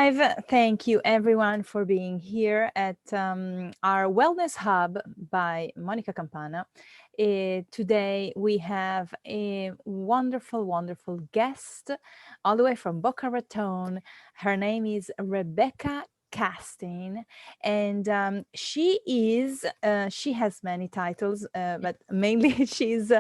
Thank you everyone for being here at our Wellness Hub by Monica Campana. Today we have a wonderful, wonderful guest all the way from Boca Raton. Her name is Rebecca Kastin, and she has many titles, but mainly she's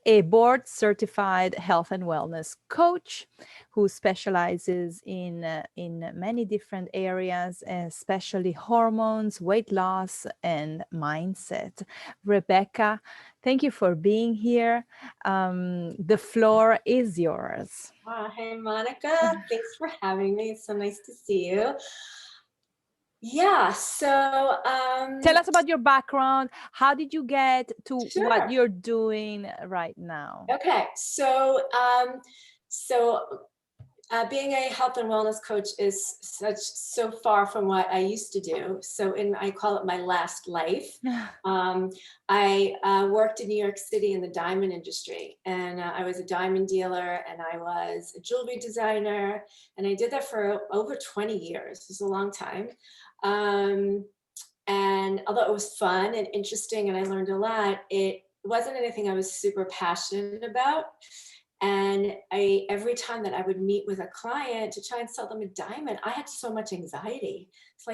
a board certified health and wellness coach who specializes in many different areas, especially hormones, weight loss, and mindset. Rebecca, thank you for being here. The floor is yours. Hey, Monica. Thanks for having me. It's so nice to see you. Yeah, so tell us about your background. How did you get to sure. what you're doing right now? Okay, so being a health and wellness coach is so far from what I used to do. So I call it my last life. I worked in New York City in the diamond industry, and I was a diamond dealer, and I was a jewelry designer, and I did that for over 20 years. It was a long time. And although it was fun and interesting and I learned a lot, it wasn't anything I was super passionate about. And every time that I would meet with a client to try and sell them a diamond, I had so much anxiety. It's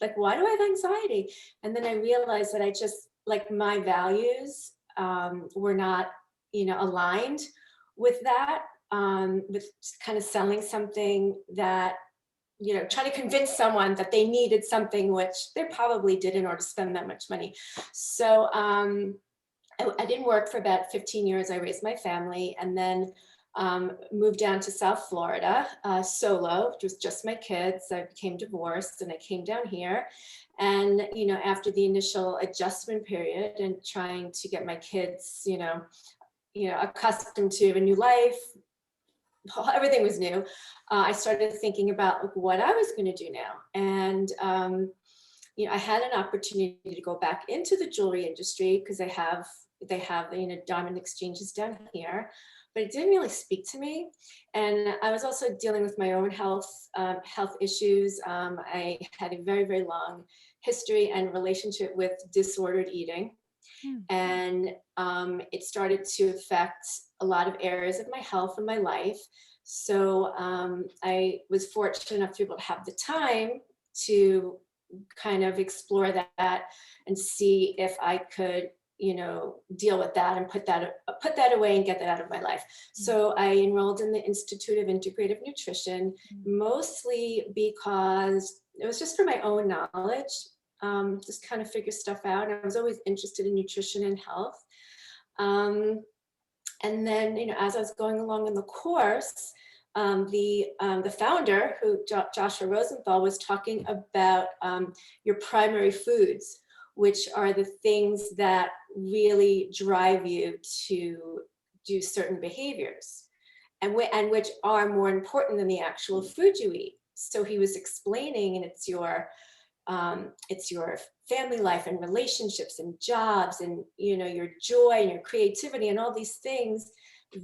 like, why do I have anxiety? And then I realized that I just, like, my values were not, aligned with that, with kind of selling something that, trying to convince someone that they needed something, which they probably didn't in order to spend that much money. So I didn't work for about 15 years. I raised my family and then moved down to South Florida solo, just my kids. I became divorced and I came down here. And, after the initial adjustment period and trying to get my kids, accustomed to a new life, everything was new. I started thinking about what I was going to do now. And, I had an opportunity to go back into the jewelry industry because they have diamond exchanges down here, but it didn't really speak to me. And I was also dealing with my own health issues. I had a very, very long history and relationship with disordered eating. And it started to affect a lot of areas of my health and my life. So I was fortunate enough to be able to have the time to kind of explore that and see if I could, deal with that and put that away and get that out of my life. So I enrolled in the Institute of Integrative Nutrition, mostly because it was just for my own knowledge. Just kind of figure stuff out. I was always interested in nutrition and health. And then, as I was going along in the course, the founder, Joshua Rosenthal, was talking about your primary foods, which are the things that really drive you to do certain behaviors, and which are more important than the actual food you eat. So he was explaining, and it's your family life and relationships and jobs and your joy and your creativity and all these things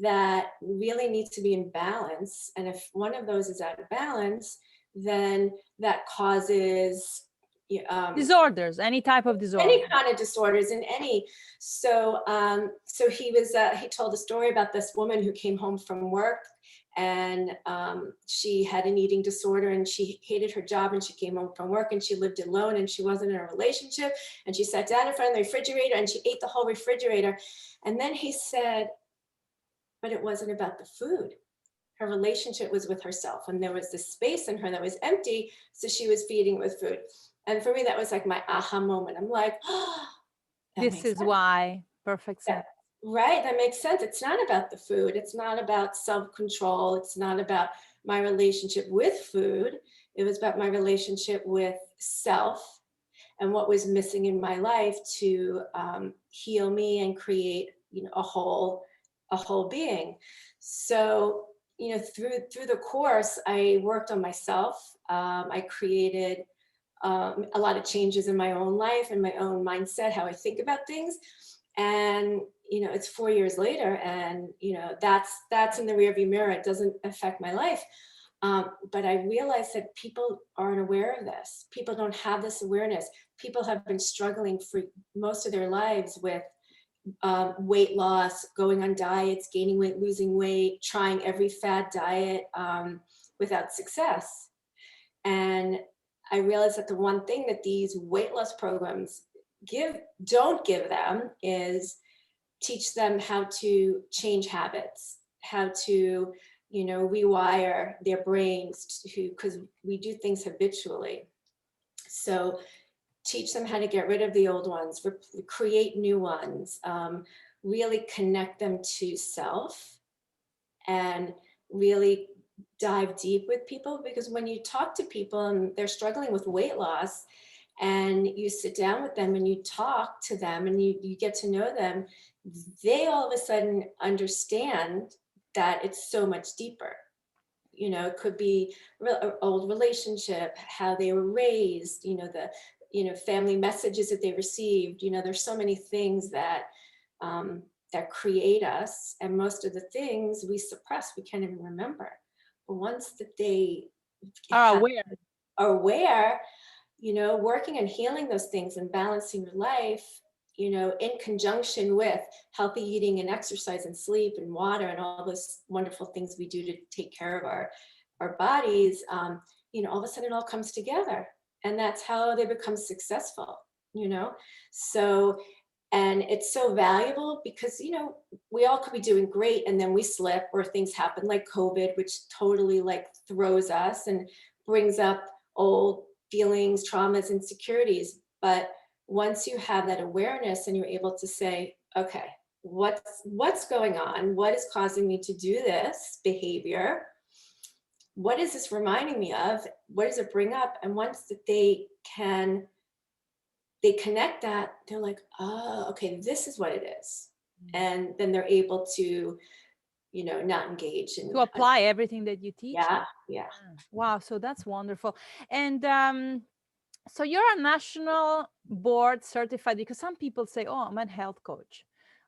that really need to be in balance. And if one of those is out of balance, then that causes disorders, any type of disorder, any kind of disorders in any. So he told a story about this woman who came home from work, and she had an eating disorder and she hated her job, and she came home from work and she lived alone and she wasn't in a relationship, and she sat down in front of the refrigerator and she ate the whole refrigerator. And then he said, but it wasn't about the food. Her relationship was with herself, and there was this space in her that was empty, so she was feeding it with food. And for me, that was like my aha moment. I'm like, oh, this is why. Perfect sense. Right, that makes sense. It's not about the food. It's not about self-control. It's not about my relationship with food. It was about my relationship with self and what was missing in my life to heal me and create, a whole being. So, through the course, I worked on myself. I created a lot of changes in my own life and my own mindset, how I think about things. And, it's 4 years later, and, that's in the rearview mirror. It doesn't affect my life. But I realized that people aren't aware of this. People don't have this awareness. People have been struggling for most of their lives with weight loss, going on diets, gaining weight, losing weight, trying every fad diet without success. And I realized that the one thing that these weight loss programs don't give them is teach them how to change habits, how to, rewire their brains because we do things habitually. So teach them how to get rid of the old ones, create new ones, really connect them to self, and really dive deep with people. Because when you talk to people and they're struggling with weight loss, and you sit down with them and you talk to them and you get to know them, they all of a sudden understand that it's so much deeper. It could be old relationship, how they were raised, family messages that they received. There's so many things that that create us, and most of the things we suppress, we can't even remember. But once that they Are are aware, working and healing those things and balancing your life, in conjunction with healthy eating and exercise and sleep and water and all those wonderful things we do to take care of our bodies, all of a sudden it all comes together. And that's how they become successful, So, and it's so valuable because, we all could be doing great and then we slip, or things happen like COVID, which totally throws us and brings up old feelings, traumas, insecurities. But once you have that awareness and you're able to say, okay, what's going on? What is causing me to do this behavior? What is this reminding me of? What does it bring up? And once that they connect that, they're like, oh, okay, this is what it is. And then they're able to, not engage in to apply everything that you teach. Yeah. Wow, so that's wonderful. And so you're a national board certified, because some people say, oh, I'm a health coach,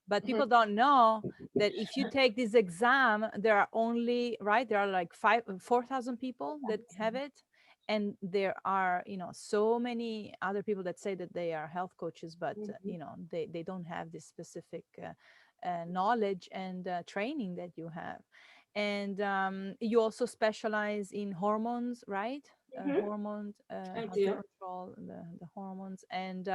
but people don't know that if you take this exam, there are only, there are like 4,000 people that have it. And there are, so many other people that say that they are health coaches, but, they don't have this specific knowledge and training that you have. And you also specialize in hormones, right? Hormones, I how do. to control the hormones. And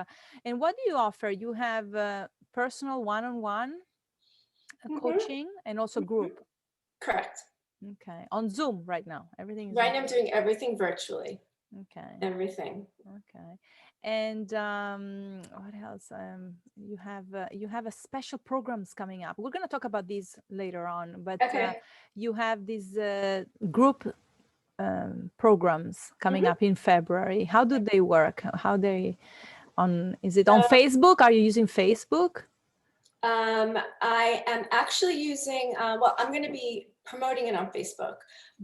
what do you offer? You have personal one-on-one coaching and also group. Correct. Okay. On Zoom right now. Everything is Right now I'm doing everything virtually. Okay. Everything. Okay. And what else? You have a special programs coming up. We're going to talk about these later on, but Okay. you have these group programs coming up in February. How do they work? Is it on Facebook? Are you using Facebook? I am actually using, I'm going to be promoting it on Facebook,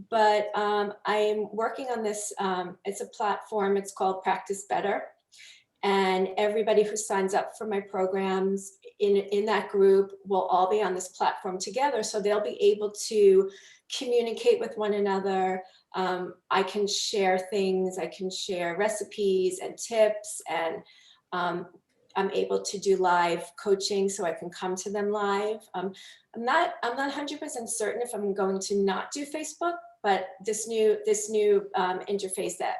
but I'm working on this. It's a platform. It's called Practice Better. And everybody who signs up for my programs in that group will all be on this platform together. So they'll be able to communicate with one another. I can share things. I can share recipes and tips, and I'm able to do live coaching, so I can come to them live. I'm not 100% certain if I'm going to not do Facebook, but this new interface that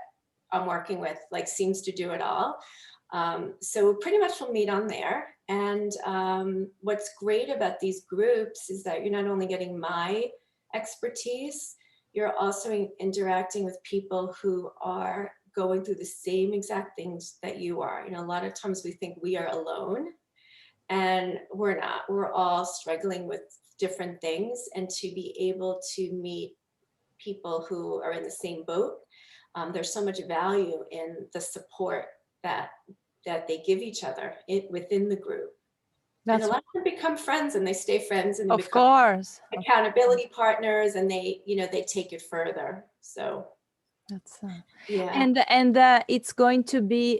I'm working with seems to do it all. So pretty much we'll meet on there. And what's great about these groups is that you're not only getting my expertise, you're also interacting with people who are going through the same exact things that you are. A lot of times we think we are alone, and we're not. We're all struggling with different things, and to be able to meet people who are in the same boat, there's so much value in the support that they give each other within the group. And a lot of them become friends, and they stay friends, and they become accountability partners, and they take it further. So that's yeah. And it's going to be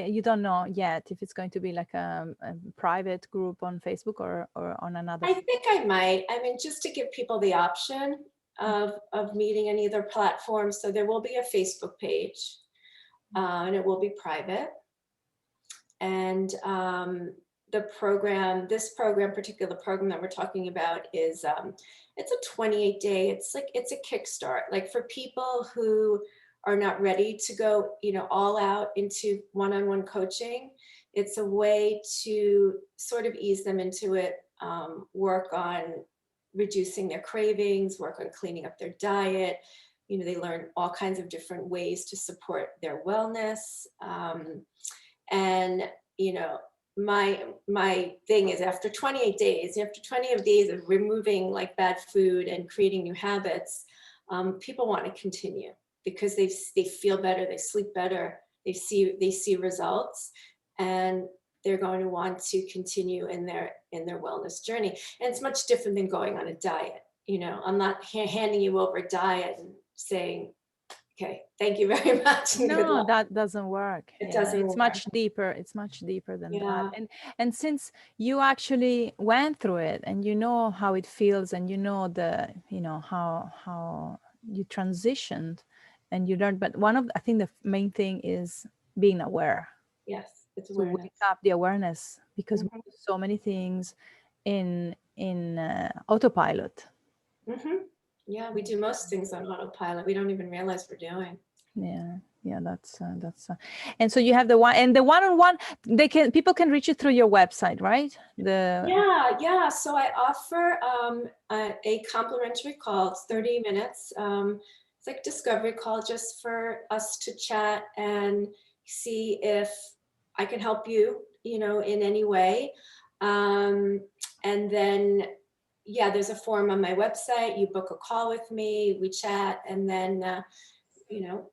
you don't know yet if it's going to be like a private group on Facebook or on another. I think I might. I mean, just to give people the option. of meeting any of their platforms. So there will be a Facebook page, and it will be private. And this particular program that we're talking about is, it's a 28-day, it's a kickstart, like for people who are not ready to go, all out into one-on-one coaching. It's a way to sort of ease them into it, work on reducing their cravings, work on cleaning up their diet. They learn all kinds of different ways to support their wellness. And, my thing is after 28 days of removing like bad food and creating new habits, people want to continue because they feel better, they sleep better, they see results, and they're going to want to continue in their wellness journey. And it's much different than going on a diet. I'm not handing you over a diet and saying, okay, thank you very much. No, that doesn't work. It doesn't It's work. much deeper. It's much deeper than Yeah. that. And since you actually went through it and you know how it feels and you know how you transitioned and you learned, but I think the main thing is being aware. Yes, it's To awareness. wake up the awareness, because we Mhm. do so many things in autopilot. Yeah, we do most things on autopilot. We don't even realize we're doing. Yeah, that's and so you have the one-on-one, people can reach you through your website, right? Yeah. So I offer a complimentary call. It's 30 minutes. It's like discovery call just for us to chat and see if I can help you, in any way. And then, there's a form on my website. You book a call with me, we chat, and then,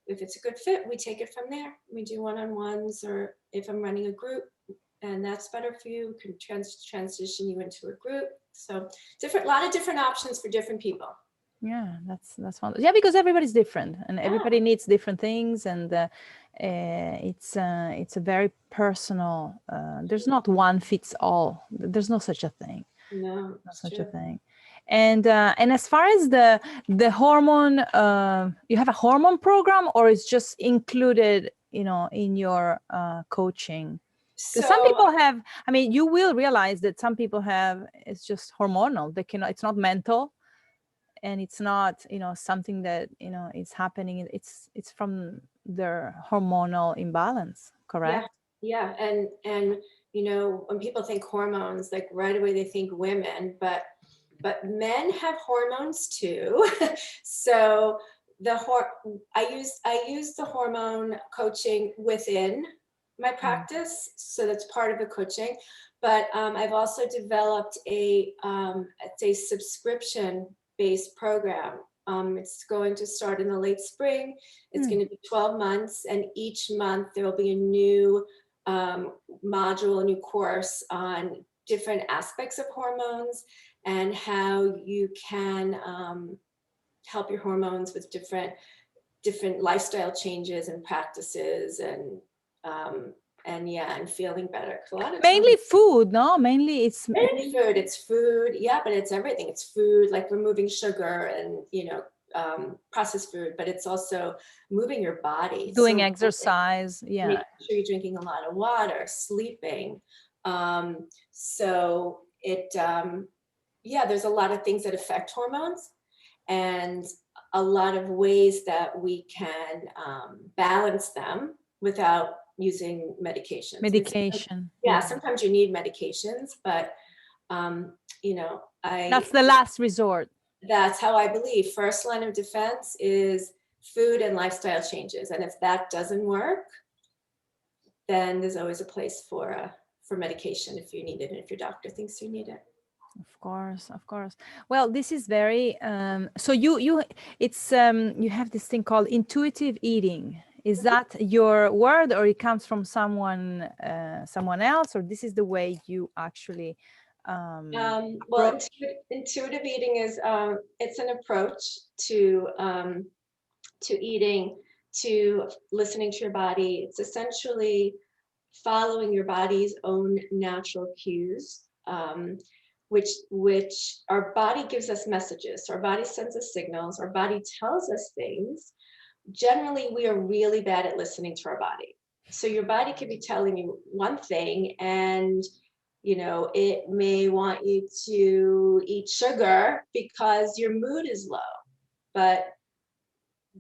if it's a good fit, we take it from there. We do one-on-ones, or if I'm running a group and that's better for you, can transition you into a group. So lot of different options for different people. Yeah, that's wonderful. Yeah, because everybody's different and everybody needs different things, and it's a very personal. There's not one fits all. There's no such a thing. No, Not such a thing. And as far as the hormone, you have a hormone program, or it's just included, in your coaching? Because some people have, I mean, you will realize that some people have, it's just hormonal. It's not mental, and it's not, something that, is happening. It's from their hormonal imbalance, correct? Yeah. And when people think hormones, like right away they think women, but men have hormones too. So I use the hormone coaching within my practice, so that's part of the coaching. But I've also developed it's a subscription-based program. It's going to start in the late spring. It's going to be 12 months, and each month there will be a new module, a new course on different aspects of hormones and how you can help your hormones with different lifestyle changes and practices, and feeling better. A lot of Mainly food, no? Mainly it's food. It's food, but it's everything. It's food, like removing sugar and processed food, but it's also moving your body, doing exercise, making sure you're drinking a lot of water, sleeping. So there's a lot of things that affect hormones, and a lot of ways that we can balance them without using medication. Sometimes you need medications, but that's the last resort. That's how I believe. First line of defense is food and lifestyle changes, and if that doesn't work, then there's always a place for medication if you need it, and if your doctor thinks you need it. Of course. Well, this is very so you have this thing called intuitive eating. Is that your word, or it comes from someone else, or this is the way you actually intuitive eating is it's an approach to eating, to listening to your body. It's essentially following your body's own natural cues. which our body gives us messages. So our body sends us signals. Our body tells us things. Generally, we are really bad at listening to our body. So your body could be telling you one thing, and it may want you to eat sugar because your mood is low, but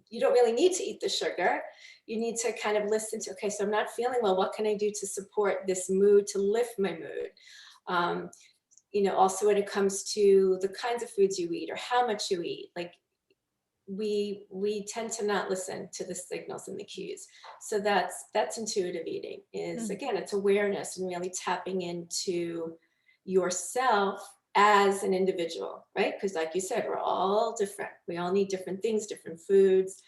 you don't really need to eat the sugar. You need to kind of listen to, okay, so I'm not feeling well. What can I do to support this mood, to lift my mood? Also when it comes to the kinds of foods you eat or how much you eat, like we tend to not listen to the signals and the cues. So that's intuitive eating is, again, it's awareness and really tapping into yourself as an individual, right? Because like you said, we're all different. We all need different things, different foods,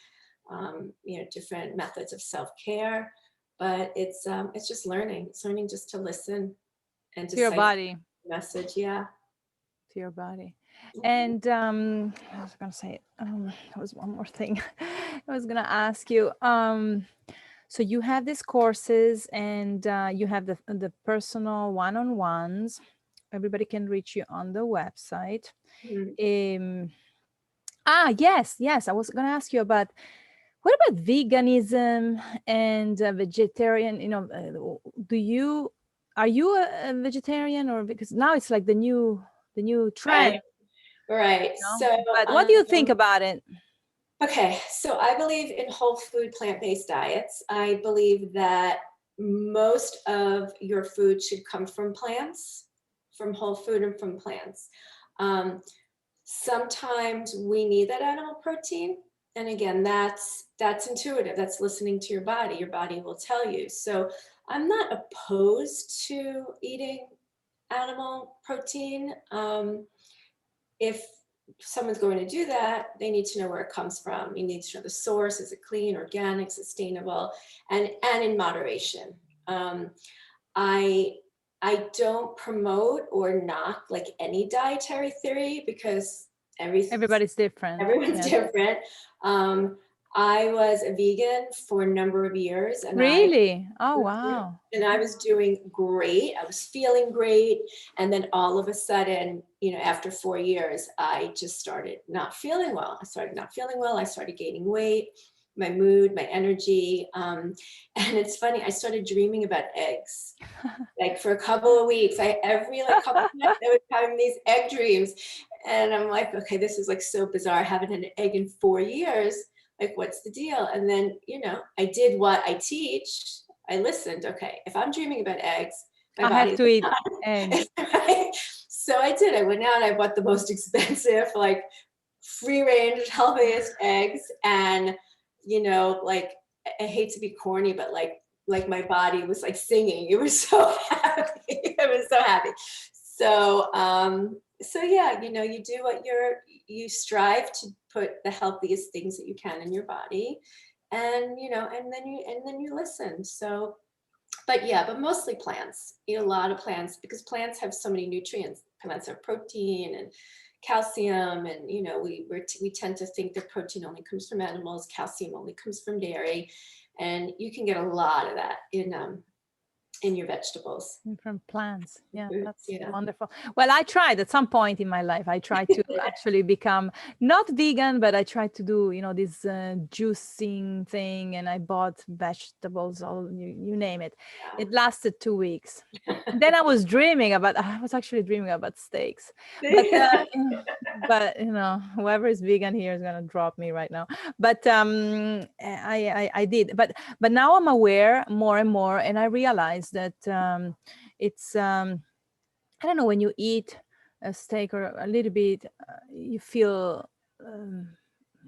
different methods of self-care. But it's just learning. It's learning just to listen and To your decipher body. the message. Yeah. To your body. And I was gonna say, there was one more thing I was gonna ask you. So you have these courses, and you have the personal one-on-ones. Everybody can reach you on the website. Mhm. Yes, I was gonna ask you about, what about veganism and vegetarian? Are you a vegetarian, or because now it's like the new trend? Right. So, But what do you think about it? okay. So I believe in whole food, plant-based diets. I believe that most of your food should come from plants, from whole food and from plants. Sometimes we need that animal protein. And again, that's intuitive. That's listening to your body. Your body will tell you. So I'm not opposed to eating animal protein. If someone's going to do that, they need to know where it comes from. You need to know the source. Is it clean, organic, sustainable, and in moderation. I don't promote or knock like any dietary theory because Everybody's different. everyone's Yes. different. I was a vegan for a number of years, and Really? Oh, wow. I was doing great. I was feeling great, and then all of a sudden, after 4 years, I just started not feeling well. I started gaining weight, my mood, my energy, and it's funny. I started dreaming about eggs. Like for a couple of weeks, every like couple of nights I was having these egg dreams, and I'm like, okay, this is like so bizarre. I haven't had an egg in 4 years. Like, what's the deal? And then, I did what I teach. I listened. Okay, if I'm dreaming about eggs, my I body's have to eat not. eggs. Right? So I did. I went out and I bought the most expensive, like free range, healthiest eggs. And, like, I hate to be corny, but like my body was like singing. It was so happy. I was so happy. So yeah, you do what you strive to put the healthiest things that you can in your body, and and then you listen. So, but mostly plants. Eat a lot of plants because plants have so many nutrients. Plants have protein and calcium, and we tend to think that protein only comes from animals, calcium only comes from dairy, and you can get a lot of that in your vegetables. From plants. Yeah, that's Yeah. wonderful. Well, I tried at some point in my life. I tried to actually become not vegan, but I tried to do, this juicing thing, and I bought vegetables, all you name it. Yeah. It lasted 2 weeks. Then I was actually dreaming about steaks. But whoever is vegan here is gonna drop me right now. But I did. But now I'm aware more and more, and I realize that it's I don't know, when you eat a steak or a little bit, you feel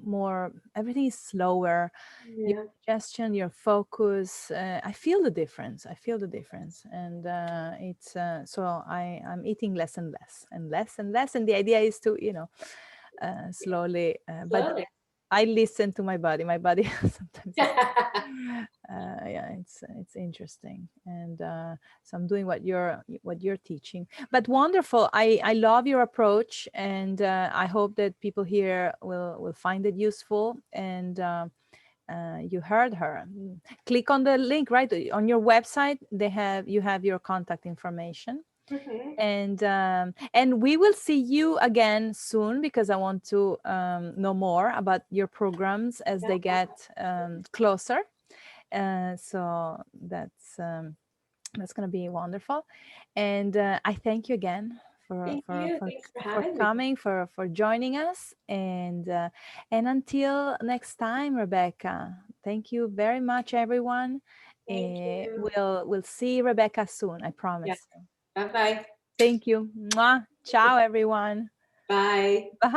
more, everything is slower. Your Yeah. digestion, your focus, I feel the difference. And it's so I'm eating less and less and less and less, and the idea is to slowly, but Slowly. I listen to my body. My body sometimes yeah, it's interesting. And so I'm doing what you're teaching. But wonderful. I love your approach, and I hope that people here will find it useful. And you heard her. Click on the link right on your website. You have your contact information. Mhm. And we will see you again soon, because I want to know more about your programs as Yeah. they get closer. So that's going to be wonderful. And I thank you again for Thank for you. for, Thanks for for having me. coming, for joining us. And until next time, Rebecca, thank you very much, everyone. Thank you. We'll see Rebecca soon, I Yeah. promise. Bye-bye. Thank you. Mwah. Ciao, everyone. Bye. Bye.